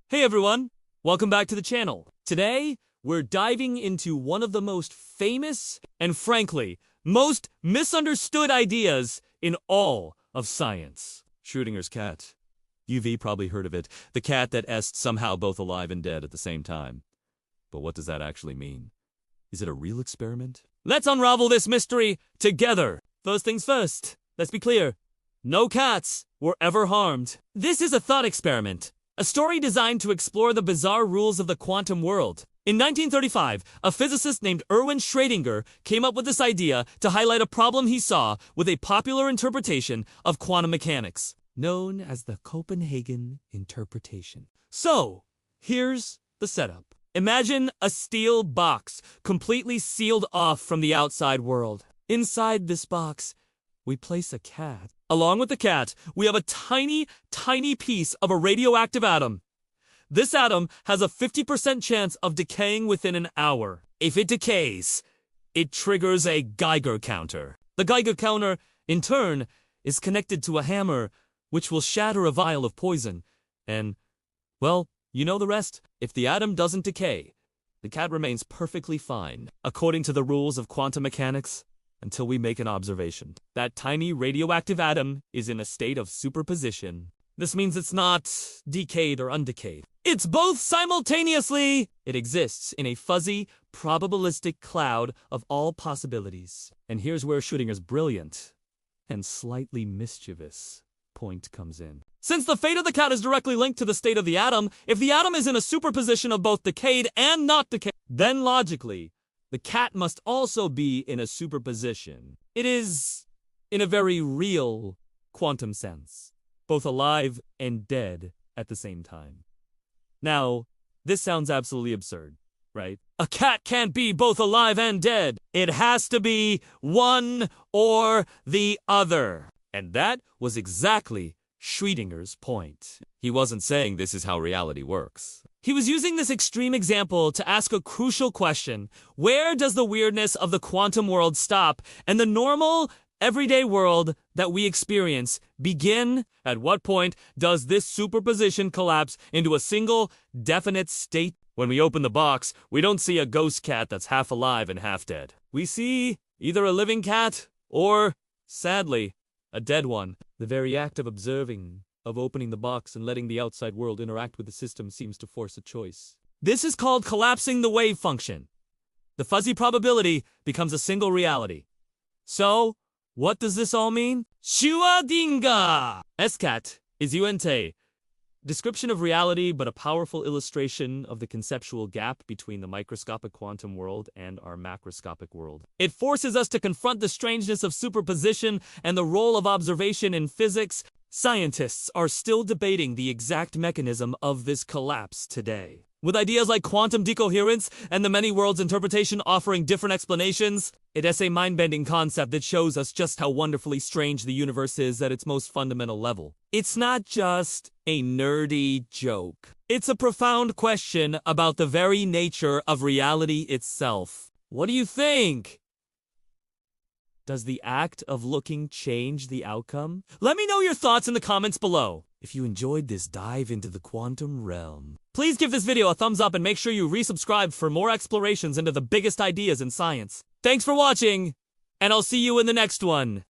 Hey everyone, welcome back to the channel. Today, we're diving into one of the most famous and frankly, most misunderstood ideas in all of science. Schrödinger's cat. You've probably heard of it, the cat that is somehow both alive and dead at the same time. But what does that actually mean? Is it a real experiment? Let's unravel this mystery together. First things first, let's be clear. No cats were ever harmed. This is a thought experiment. A story designed to explore the bizarre rules of the quantum world. In 1935, a physicist named Erwin Schrödinger came up with this idea to highlight a problem he saw with a popular interpretation of quantum mechanics, known as the Copenhagen interpretation. So, here's the setup. Imagine a steel box completely sealed off from the outside world. Inside this box, we place a cat. Along with the cat, we have a tiny, tiny piece of a radioactive atom. This atom has a 50% chance of decaying within an hour. If it decays, it triggers a Geiger counter. The Geiger counter, in turn, is connected to a hammer, which will shatter a vial of poison. And, well, you know the rest. If the atom doesn't decay, the cat remains perfectly fine, according to the rules of quantum mechanics. Until we make an observation. That tiny radioactive atom is in a state of superposition. This means it's not decayed or undecayed. It's both simultaneously. It exists in a fuzzy, probabilistic cloud of all possibilities. And here's where Schrödinger's brilliant and slightly mischievous point comes in. Since the fate of the cat is directly linked to the state of the atom, if the atom is in a superposition of both decayed and not decayed, then logically, the cat must also be in a superposition. It is, in a very real quantum sense, both alive and dead at the same time. Now, this sounds absolutely absurd, right? A cat can't be both alive and dead. It has to be one or the other. And that was exactly Schrödinger's point. He wasn't saying this is how reality works. He was using this extreme example to ask a crucial question. Where does the weirdness of the quantum world stop and the normal, everyday world that we experience begin? At what point does this superposition collapse into a single, definite state? When we open the box, we don't see a ghost cat that's half alive and half dead. We see either a living cat or, sadly, a dead one. The very act of observing, of opening the box and letting the outside world interact with the system seems to force a choice. This is called collapsing the wave function. The fuzzy probability becomes a single reality. So, what does this all mean? Schrödinger! SCAT is UNT. Description of reality, but a powerful illustration of the conceptual gap between the microscopic quantum world and our macroscopic world. It forces us to confront the strangeness of superposition and the role of observation in physics. Scientists are still debating the exact mechanism of this collapse today. With ideas like quantum decoherence and the many worlds interpretation offering different explanations, it is a mind-bending concept that shows us just how wonderfully strange the universe is at its most fundamental level. It's not just a nerdy joke. It's a profound question about the very nature of reality itself. What do you think? Does the act of looking change the outcome? Let me know your thoughts in the comments below. If you enjoyed this dive into the quantum realm, please give this video a thumbs up and make sure you resubscribe for more explorations into the biggest ideas in science. Thanks for watching, and I'll see you in the next one.